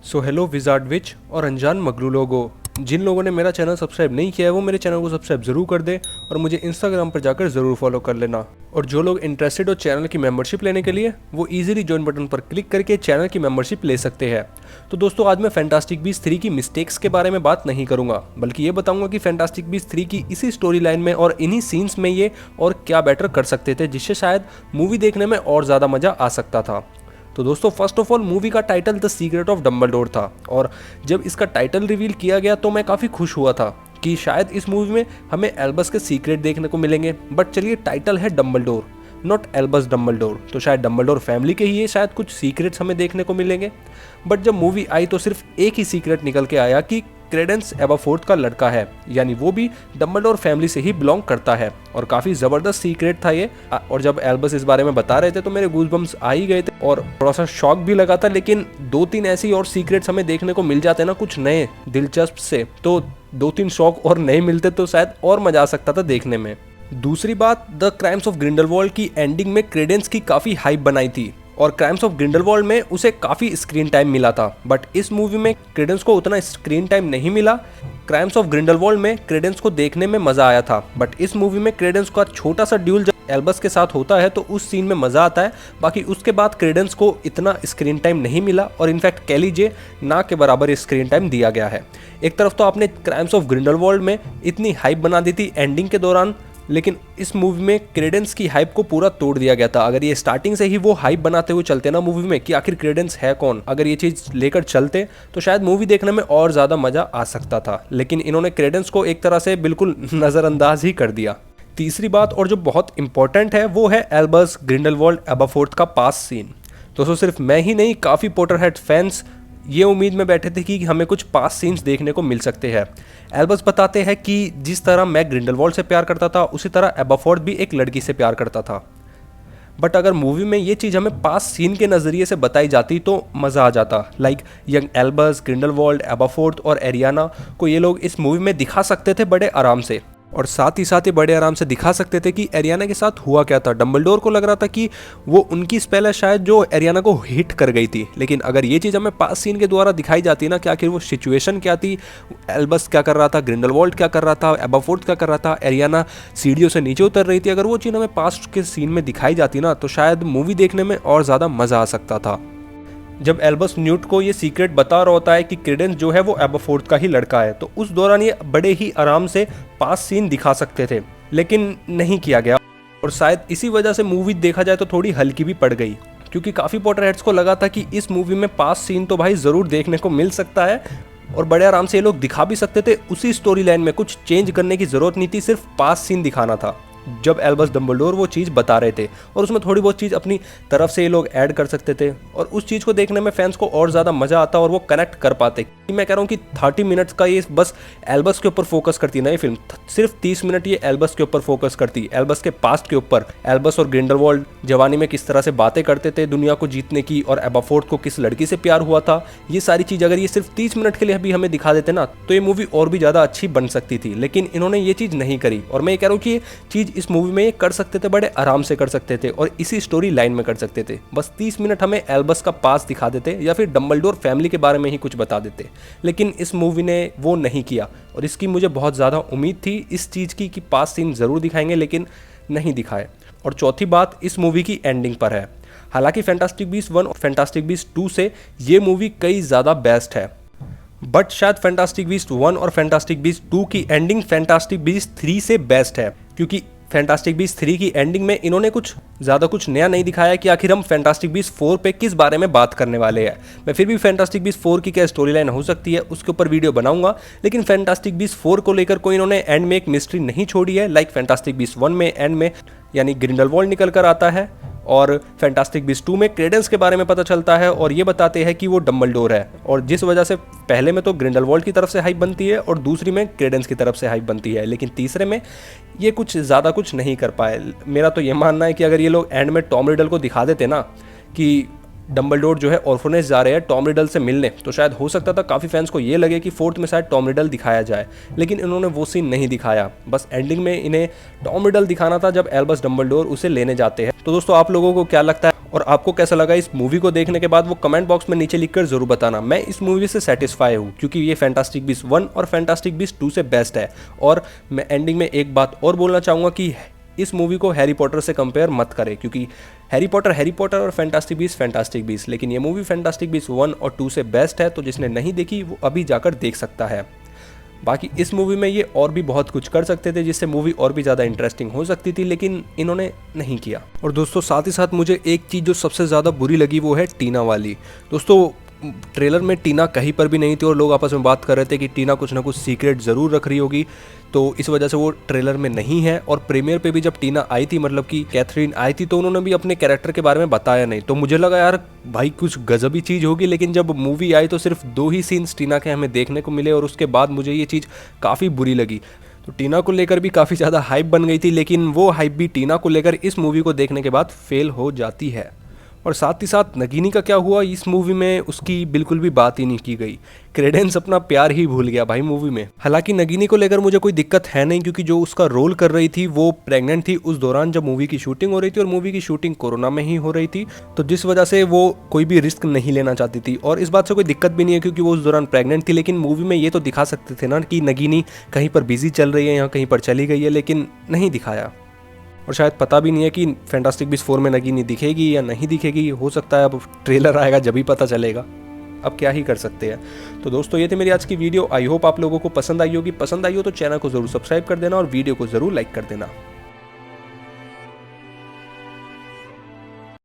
So hello wizard विच और अनजान मगलू लोगो। जिन लोगों ने मेरा चैनल सब्सक्राइब नहीं किया है वो मेरे चैनल को सब्सक्राइब जरूर कर दे और मुझे इंस्टाग्राम पर जाकर ज़रूर फॉलो कर लेना। और जो लोग इंटरेस्टेड हो चैनल की मेंबरशिप लेने के लिए वो इजीली ज्वाइन बटन पर क्लिक करके चैनल की मेंबरशिप ले सकते हैं। तो दोस्तों आज मैं फैंटास्टिक बीस्ट 3 की मिस्टेक्स के बारे में बात नहीं करूंगा, बल्कि ये बताऊंगा कि फैंटास्टिक बीस्ट 3 की इसी स्टोरी लाइन में और इन्हीं सीन्स में ये और क्या बेटर कर सकते थे जिससे शायद मूवी देखने में और ज़्यादा मज़ा आ सकता था। तो दोस्तों फर्स्ट ऑफ ऑल मूवी का title the secret of Dumbledore था और जब इसका टाइटल रिवील किया गया तो मैं काफ़ी खुश हुआ था कि शायद इस मूवी में हमें एल्बस के सीक्रेट देखने को मिलेंगे। बट चलिए टाइटल है डम्बलडोर, नॉट एल्बस डम्बलडोर, तो शायद डम्बलडोर फैमिली के ही ये शायद कुछ सीक्रेट्स हमें देखने को मिलेंगे। बट जब मूवी आई तो सिर्फ एक ही सीक्रेट निकल के आया कि क्रेडेंस एबरफोर्थ का लड़का है, यानी वो भी डम्बलडोर फैमिली से ही बिलोंग करता है। और काफी जबरदस्त सीक्रेट था ये। और जब एल्बस इस बारे में बता रहे थे तो मेरे गूज़बम्स आ ही गए थे और थोड़ा सा शॉक भी लगा था। लेकिन 2-3 ऐसी और सीक्रेट्स हमें देखने को मिल जाते ना कुछ नए दिलचस्प से, तो 2-3 शॉक और नहीं मिलते तो शायद और मजा आ सकता था देखने में। दूसरी बात, द क्राइम्स ऑफ ग्रिंडलवाल्ड की एंडिंग में क्रेडेंस की काफी हाइप बनाई थी और क्राइम्स ऑफ ग्रिंडलवाल्ड में उसे काफ़ी स्क्रीन टाइम मिला था। बट इस मूवी में क्रेडेंस को उतना स्क्रीन टाइम नहीं मिला। क्राइम्स ऑफ ग्रिंडलवाल्ड में क्रेडेंस को देखने में मज़ा आया था, बट इस मूवी में क्रेडेंस का छोटा सा ड्यूल जब एल्बस के साथ होता है तो उस सीन में मज़ा आता है। बाकी उसके बाद क्रेडेंस को इतना स्क्रीन टाइम नहीं मिला और इनफैक्ट कह लीजिए ना के बराबर स्क्रीन टाइम दिया गया है। एक तरफ तो आपने क्राइम्स ऑफ ग्रिंडलवाल्ड में इतनी हाइप बना दी थी एंडिंग के दौरान, लेकिन इस मूवी में क्रेडेंस की हाइप को पूरा तोड़ दिया गया था। अगर ये स्टार्टिंग से ही वो हाइप बनाते हुए चलते ना मूवी में कि आखिर क्रेडेंस है कौन, अगर ये चीज़ लेकर चलते तो शायद मूवी देखने में और ज़्यादा मज़ा आ सकता था। लेकिन इन्होंने क्रेडेंस को एक तरह से बिल्कुल नज़रअंदाज ही कर दिया। तीसरी बात और जो बहुत इंपॉर्टेंट है वो है एल्बस ग्रिंडलवाल्ड एबरफोर्थ का पास सीन। दोस्तों सिर्फ मैं ही नहीं, काफ़ी पोटरहेड फैंस ये उम्मीद में बैठे थे कि हमें कुछ पास सीन्स देखने को मिल सकते हैं। एल्बस बताते हैं कि जिस तरह मैं ग्रिंडलवाल्ड से प्यार करता था उसी तरह एबरफोर्थ भी एक लड़की से प्यार करता था। बट अगर मूवी में ये चीज़ हमें पास सीन के नज़रिए से बताई जाती तो मज़ा आ जाता। लाइक यंग एल्बस, ग्रिंडलवाल्ड, एबरफोर्थ और एरियाना को ये लोग इस मूवी में दिखा सकते थे बड़े आराम से, और साथ ही बड़े आराम से दिखा सकते थे कि एरियाना के साथ हुआ क्या था। डम्बलडोर को लग रहा था कि वो उनकी स्पेल है शायद जो एरियाना को हिट कर गई थी, लेकिन अगर ये चीज़ हमें पास सीन के द्वारा दिखाई जाती ना कि आखिर वो सिचुएशन क्या थी, एल्बस क्या कर रहा था, ग्रिंडलवाल्ड क्या कर रहा था, एबरफोर्थ क्या कर रहा था, एरियाना सीढ़ियों से नीचे उतर रही थी, अगर वो चीज़ हमें पास के सीन में दिखाई जाती ना तो शायद मूवी देखने में और ज़्यादा मज़ा आ सकता था। जब एल्बस न्यूट को ये सीक्रेट बता रहा होता है कि क्रेडेंस जो है वो एबरफोर्थ का ही लड़का है, तो उस दौरान ये बड़े ही आराम से पास सीन दिखा सकते थे, लेकिन नहीं किया गया। और शायद इसी वजह से मूवी देखा जाए तो थोड़ी हल्की भी पड़ गई, क्योंकि काफ़ी पॉटरहेड्स को लगा था कि इस मूवी में पास सीन तो भाई ज़रूर देखने को मिल सकता है और बड़े आराम से ये लोग दिखा भी सकते थे। उसी स्टोरी लाइन में कुछ चेंज करने की ज़रूरत नहीं थी, सिर्फ पास सीन दिखाना था जब एल्बस डम्बलडोर वो चीज़ बता रहे थे, और उसमें थोड़ी बहुत चीज़ अपनी तरफ से ये लोग ऐड कर सकते थे और उस चीज़ को देखने में फैंस को और ज़्यादा मज़ा आता और वो कनेक्ट कर पाते। मैं कह रहा हूँ कि 30 मिनट्स का ये बस एल्बस के ऊपर फोकस करती ना ये फिल्म, सिर्फ 30 मिनट ये एल्बस के ऊपर फोकस करती, एल्बस के पास्ट के ऊपर, एल्बस और ग्रिंडलवाल्ड जवानी में किस तरह से बातें करते थे दुनिया को जीतने की और एबरफोर्थ को किस लड़की से प्यार हुआ था, ये सारी चीज़ अगर ये सिर्फ 30 मिनट के लिए भी हमें दिखा देते ना तो ये मूवी और भी ज़्यादा अच्छी बन सकती थी। लेकिन इन्होंने ये चीज़ नहीं करी और मैं ये कह रहा हूँ कि ये चीज़ इस मूवी में कर सकते थे, बड़े आराम से कर सकते थे और इसी स्टोरी लाइन में कर सकते थे। बस 30 मिनट हमें एल्बस का पास दिखा देते या फिर डम्बलडोर फैमिली के बारे में ही कुछ बता देते, लेकिन इस मूवी ने वो नहीं किया और इसकी मुझे बहुत ज़्यादा उम्मीद थी इस चीज़ की कि पास सीन ज़रूर दिखाएंगे, लेकिन नहीं दिखाए। और चौथी बात इस मूवी की एंडिंग पर है। हालांकि फैंटास्टिक बीस्ट 1 और फैंटास्टिक बीस्ट 2 से ये मूवी कई ज़्यादा बेस्ट है, बट शायद फैंटास्टिक बीस्ट 1 और फैंटास्टिक बीस्ट 2 की एंडिंग फैंटास्टिक बीस्ट 3 से बेस्ट है, क्योंकि फैंटास्टिक बीस्ट 3 की एंडिंग में इन्होंने कुछ ज़्यादा कुछ नया नहीं दिखाया कि आखिर हम फैंटास्टिक बीस्ट 4 पे किस बारे में बात करने वाले हैं। मैं फिर भी फैंटास्टिक बीस्ट 4 की क्या स्टोरी लाइन हो सकती है उसके ऊपर वीडियो बनाऊंगा, लेकिन फैंटास्टिक बीस्ट 4 को लेकर कोई इन्होंने एंड में एक मिस्ट्री नहीं छोड़ी है। लाइक फैंटास्टिक बीस्ट 1 में एंड में यानी ग्रिंडलवाल्ड निकल कर आता है और फैंटास्टिक बीस्ट 2 में क्रेडेंस के बारे में पता चलता है और ये बताते हैं कि वो डम्बलडोर है, और जिस वजह से पहले में तो ग्रिंडलवाल्ड की तरफ से हाइप बनती है और दूसरी में क्रेडेंस की तरफ से हाइप बनती है, लेकिन तीसरे में ये कुछ ज़्यादा कुछ नहीं कर पाए। मेरा तो ये मानना है कि अगर ये लोग एंड में टॉम रिडल को दिखा देते ना कि डम्बलडोर जो है ऑर्फनेज जा रहे हैं टॉम रिडल से मिलने, तो शायद हो सकता था काफ़ी फैंस को ये लगे कि 4th में शायद टॉम रिडल दिखाया जाए, लेकिन इन्होंने वो सीन नहीं दिखाया। बस एंडिंग में इन्हें टॉम रिडल दिखाना था जब एल्बस डम्बलडोर उसे लेने जाते हैं। तो दोस्तों आप लोगों को क्या लगता है और आपको कैसा लगा इस मूवी को देखने के बाद वो कमेंट बॉक्स में नीचे लिखकर जरूर बताना। मैं इस मूवी से सेटिस्फाई हूँ क्योंकि ये फैंटास्टिक बीस्ट 1 और फैंटास्टिक बीस्ट 2 से बेस्ट है। और मैं एंडिंग में एक बात और बोलना चाहूँगा कि इस मूवी को हैरी पॉटर से कंपेयर मत करें, क्योंकि हैरी पॉटर और फैंटास्टिक बीस्ट, लेकिन ये मूवी फैंटास्टिक बीस्ट 1 और 2 से बेस्ट है। तो जिसने नहीं देखी वो अभी जाकर देख सकता है। बाकी इस मूवी में ये और भी बहुत कुछ कर सकते थे जिससे मूवी और भी ज़्यादा इंटरेस्टिंग हो सकती थी, लेकिन इन्होंने नहीं किया। और दोस्तों साथ ही साथ मुझे एक चीज़ जो सबसे ज़्यादा बुरी लगी वो है टीना वाली। दोस्तों ट्रेलर में टीना कहीं पर भी नहीं थी और लोग आपस में बात कर रहे थे कि टीना कुछ ना कुछ सीक्रेट ज़रूर रख रही होगी, तो इस वजह से वो ट्रेलर में नहीं है। और प्रीमियर पे भी जब टीना आई थी, मतलब कि कैथरीन आई थी, तो उन्होंने भी अपने कैरेक्टर के बारे में बताया नहीं। तो मुझे लगा यार भाई कुछ गजबी चीज़ होगी, लेकिन जब मूवी आई तो सिर्फ 2 ही सीन्स टीना के हमें देखने को मिले और उसके बाद मुझे ये चीज़ काफ़ी बुरी लगी। तो टीना को लेकर भी काफ़ी ज़्यादा हाइप बन गई थी, लेकिन वो हाइप भी टीना को लेकर इस मूवी को देखने के बाद फेल हो जाती है। और साथ ही साथ नगीनी का क्या हुआ इस मूवी में, उसकी बिल्कुल भी बात ही नहीं की गई। क्रेडेंस अपना प्यार ही भूल गया भाई मूवी में। हालांकि नगीनी को लेकर मुझे कोई दिक्कत है नहीं, क्योंकि जो उसका रोल कर रही थी वो प्रेग्नेंट थी उस दौरान जब मूवी की शूटिंग हो रही थी, और मूवी की शूटिंग कोरोना में ही हो रही थी, तो जिस वजह से वो कोई भी रिस्क नहीं लेना चाहती थी। और इस बात से कोई दिक्कत भी नहीं है क्योंकि वो उस दौरान प्रेग्नेंट थी, लेकिन मूवी में ये तो दिखा सकते थे ना कि नगीनी कहीं पर बिजी चल रही है या कहीं पर चली गई है, लेकिन नहीं दिखाया। और शायद पता भी नहीं है कि फैंटास्टिक बीस्ट 4 में नगीनी दिखेगी या नहीं दिखेगी। हो सकता है अब ट्रेलर आएगा जब ही पता चलेगा, अब क्या ही कर सकते हैं। तो दोस्तों ये थी मेरी आज की वीडियो। आई होप आप लोगों को पसंद आई होगी। पसंद आई हो तो चैनल को जरूर सब्सक्राइब कर देना और वीडियो को जरूर लाइक कर देना।